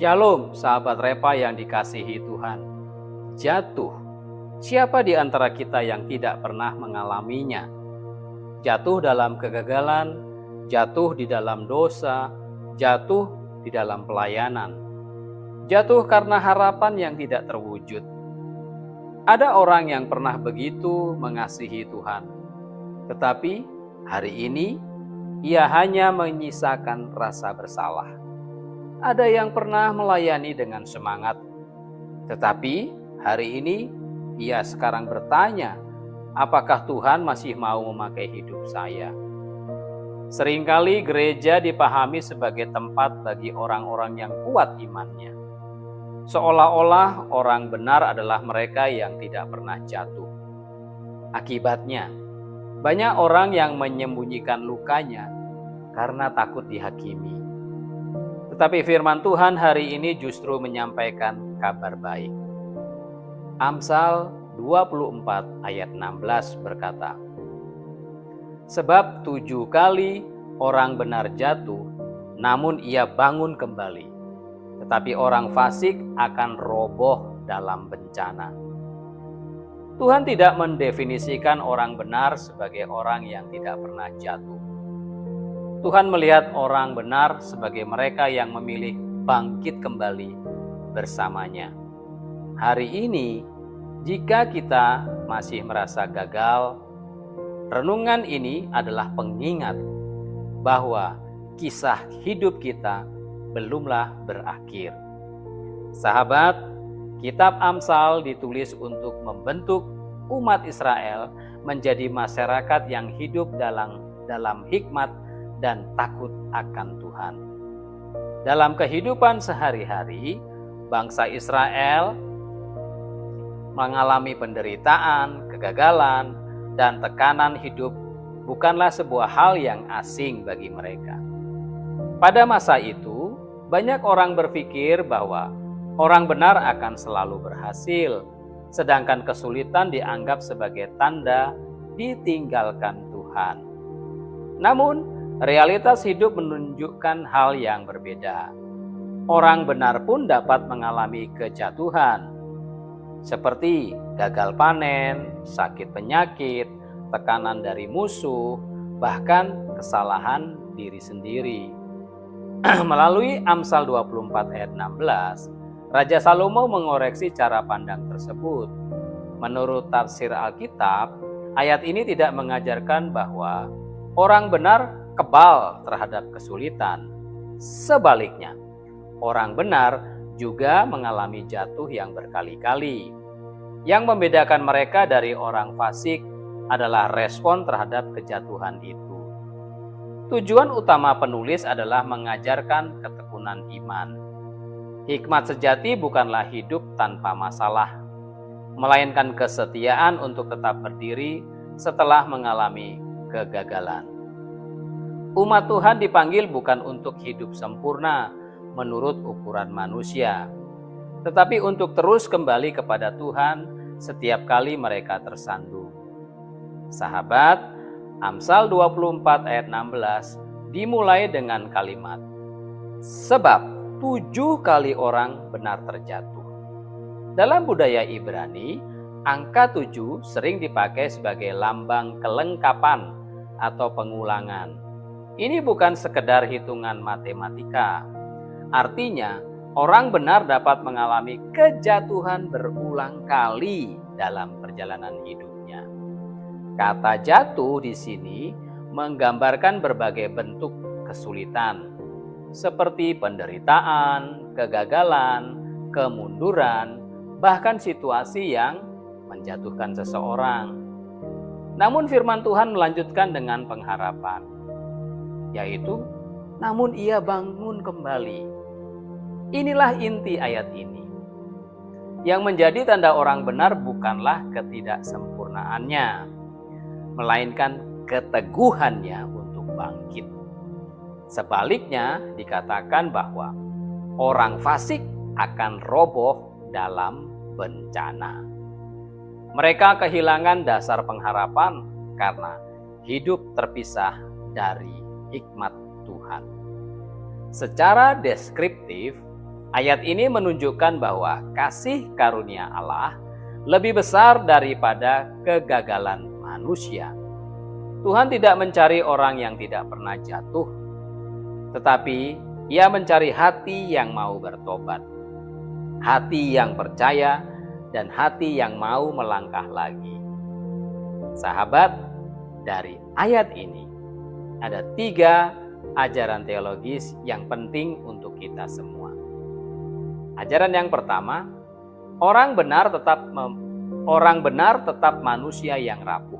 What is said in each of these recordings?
Shalom, sahabat Repa yang dikasihi Tuhan. Jatuh. Siapa di antara kita yang tidak pernah mengalaminya? Jatuh dalam kegagalan, jatuh di dalam dosa, jatuh di dalam pelayanan. Jatuh karena harapan yang tidak terwujud. Ada orang yang pernah begitu mengasihi Tuhan, tetapi hari ini ia hanya menyisakan rasa bersalah. Ada yang pernah melayani dengan semangat, tetapi hari ini ia sekarang bertanya, apakah Tuhan masih mau memakai hidup saya? Seringkali gereja dipahami sebagai tempat bagi orang-orang yang kuat imannya. Seolah-olah orang benar adalah mereka yang tidak pernah jatuh. Akibatnya, banyak orang yang menyembunyikan lukanya karena takut dihakimi. Tetapi firman Tuhan hari ini justru menyampaikan kabar baik. Amsal 24 ayat 16 berkata, sebab 7 kali orang benar jatuh, namun ia bangun kembali. Tetapi orang fasik akan roboh dalam bencana. Tuhan tidak mendefinisikan orang benar sebagai orang yang tidak pernah jatuh. Tuhan melihat orang benar sebagai mereka yang memilih bangkit kembali bersamanya. Hari ini, jika kita masih merasa gagal, renungan ini adalah pengingat bahwa kisah hidup kita belumlah berakhir. Sahabat, kitab Amsal ditulis untuk membentuk umat Israel menjadi masyarakat yang hidup dalam hikmat dan takut akan Tuhan. Dalam kehidupan sehari-hari, bangsa Israel mengalami penderitaan, kegagalan, dan tekanan hidup bukanlah sebuah hal yang asing bagi mereka. Pada masa itu, banyak orang berpikir bahwa orang benar akan selalu berhasil, sedangkan kesulitan dianggap sebagai tanda ditinggalkan Tuhan. Namun, realitas hidup menunjukkan hal yang berbeda. Orang benar pun dapat mengalami kejatuhan, seperti gagal panen, sakit penyakit, tekanan dari musuh, bahkan kesalahan diri sendiri. Melalui Amsal 24 ayat 16, Raja Salomo mengoreksi cara pandang tersebut. Menurut tafsir Alkitab, ayat ini tidak mengajarkan bahwa orang benar kebal terhadap kesulitan. Sebaliknya, orang benar juga mengalami jatuh yang berkali-kali. Yang membedakan mereka dari orang fasik adalah respon terhadap kejatuhan itu. Tujuan utama penulis adalah mengajarkan ketekunan iman. Hikmat sejati bukanlah hidup tanpa masalah, melainkan kesetiaan untuk tetap berdiri setelah mengalami kegagalan. Umat Tuhan dipanggil bukan untuk hidup sempurna menurut ukuran manusia, tetapi untuk terus kembali kepada Tuhan setiap kali mereka tersandung. Sahabat, Amsal 24 ayat 16 dimulai dengan kalimat, sebab 7 kali orang benar terjatuh. Dalam budaya Ibrani, angka 7 sering dipakai sebagai lambang kelengkapan atau pengulangan. Ini bukan sekedar hitungan matematika. Artinya, orang benar dapat mengalami kejatuhan berulang kali dalam perjalanan hidupnya. Kata jatuh di sini menggambarkan berbagai bentuk kesulitan, seperti penderitaan, kegagalan, kemunduran, bahkan situasi yang menjatuhkan seseorang. Namun firman Tuhan melanjutkan dengan pengharapan, yaitu, namun ia bangun kembali. Inilah inti ayat ini. Yang menjadi tanda orang benar bukanlah ketidaksempurnaannya, melainkan keteguhannya untuk bangkit. Sebaliknya, dikatakan bahwa orang fasik akan roboh dalam bencana. Mereka kehilangan dasar pengharapan karena hidup terpisah dari hikmat Tuhan. Secara deskriptif, Ayat ini menunjukkan bahwa kasih karunia Allah lebih besar daripada kegagalan manusia. Tuhan tidak mencari orang yang tidak pernah jatuh, tetapi Ia mencari hati yang mau bertobat, hati yang percaya, dan hati yang mau melangkah lagi. Sahabat, dari ayat ini ada 3 ajaran teologis yang penting untuk kita semua. Ajaran yang pertama, orang benar tetap manusia yang rapuh.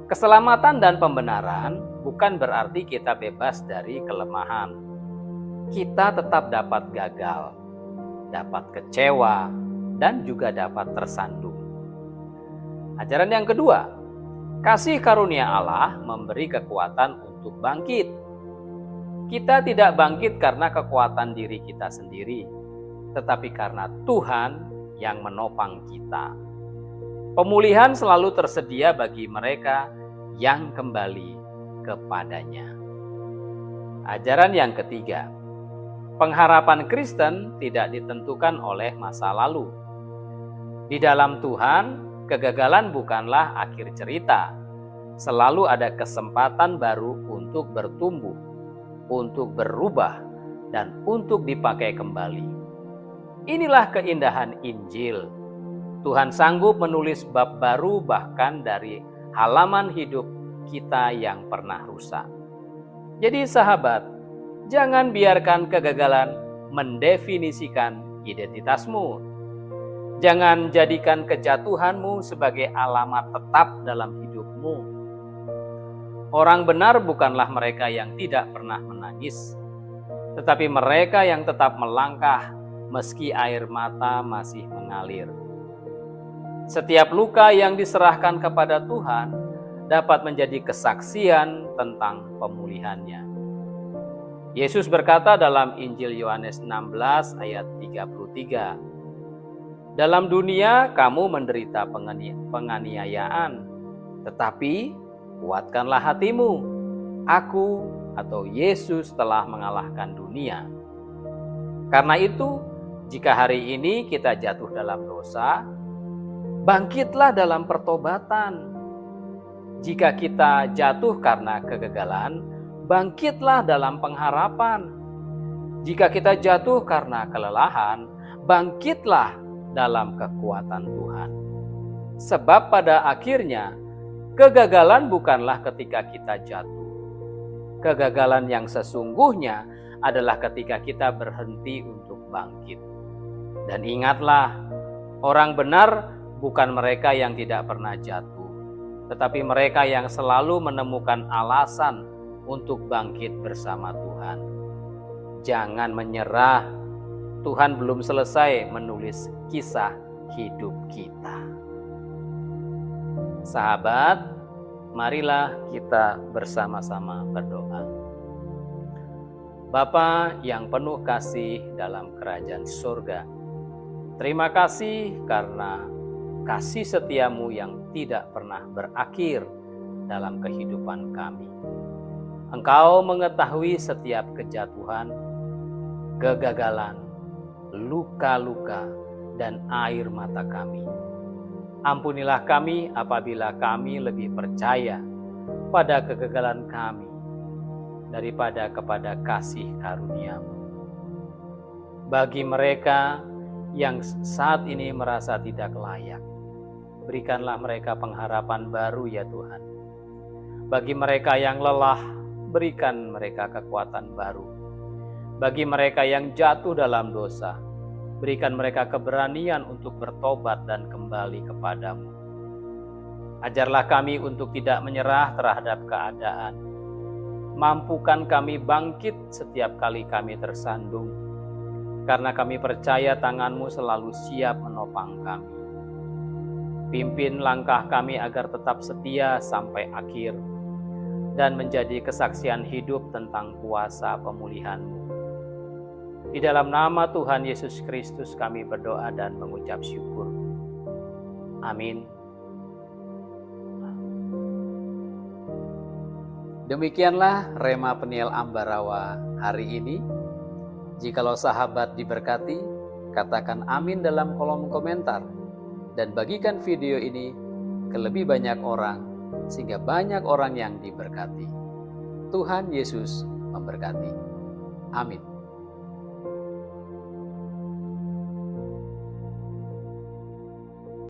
Keselamatan dan pembenaran bukan berarti kita bebas dari kelemahan. Kita tetap dapat gagal, dapat kecewa, dan juga dapat tersandung. Ajaran yang kedua, kasih karunia Allah memberi kekuatan untuk bangkit. Kita tidak bangkit karena kekuatan diri kita sendiri, tetapi karena Tuhan yang menopang kita. Pemulihan selalu tersedia bagi mereka yang kembali kepadanya. Ajaran yang ketiga, pengharapan Kristen tidak ditentukan oleh masa lalu. Di dalam Tuhan, kegagalan bukanlah akhir cerita. Selalu ada kesempatan baru untuk bertumbuh, untuk berubah, dan untuk dipakai kembali. Inilah keindahan Injil. Tuhan sanggup menulis bab baru bahkan dari halaman hidup kita yang pernah rusak. Jadi sahabat, jangan biarkan kegagalan mendefinisikan identitasmu. Jangan jadikan kejatuhanmu sebagai alamat tetap dalam hidupmu. Orang benar bukanlah mereka yang tidak pernah menangis, tetapi mereka yang tetap melangkah meski air mata masih mengalir. Setiap luka yang diserahkan kepada Tuhan dapat menjadi kesaksian tentang pemulihannya. Yesus berkata dalam Injil Yohanes 16 ayat 33, "Dalam dunia kamu menderita penganiayaan, tetapi kuatkanlah hatimu, aku atau Yesus telah mengalahkan dunia." Karena itu, jika hari ini kita jatuh dalam dosa, bangkitlah dalam pertobatan. Jika kita jatuh karena kegagalan, bangkitlah dalam pengharapan. Jika kita jatuh karena kelelahan, bangkitlah dalam kekuatan Tuhan. Sebab pada akhirnya, kegagalan bukanlah ketika kita jatuh. Kegagalan yang sesungguhnya adalah ketika kita berhenti untuk bangkit. Dan ingatlah, orang benar bukan mereka yang tidak pernah jatuh, tetapi mereka yang selalu menemukan alasan untuk bangkit bersama Tuhan. Jangan menyerah, Tuhan belum selesai menulis kisah hidup kita. Sahabat, marilah kita bersama-sama berdoa. Bapa yang penuh kasih dalam kerajaan surga, terima kasih karena kasih setiamu yang tidak pernah berakhir dalam kehidupan kami. Engkau mengetahui setiap kejatuhan, kegagalan, luka-luka, dan air mata kami. Ampunilah kami apabila kami lebih percaya pada kegagalan kami daripada kepada kasih karunia-Mu. Bagi mereka yang saat ini merasa tidak layak, berikanlah mereka pengharapan baru ya Tuhan. Bagi mereka yang lelah, berikan mereka kekuatan baru. Bagi mereka yang jatuh dalam dosa, berikan mereka keberanian untuk bertobat dan kembali kepadamu. Ajarlah kami untuk tidak menyerah terhadap keadaan. Mampukan kami bangkit setiap kali kami tersandung, karena kami percaya tangan-Mu selalu siap menopang kami. Pimpin langkah kami agar tetap setia sampai akhir, dan menjadi kesaksian hidup tentang kuasa pemulihan-Mu. Di dalam nama Tuhan Yesus Kristus kami berdoa dan mengucap syukur. Amin. Demikianlah Rema Peniel Ambarawa hari ini. Jikalau sahabat diberkati, katakan amin dalam kolom komentar dan bagikan video ini ke lebih banyak orang sehingga banyak orang yang diberkati. Tuhan Yesus memberkati. Amin.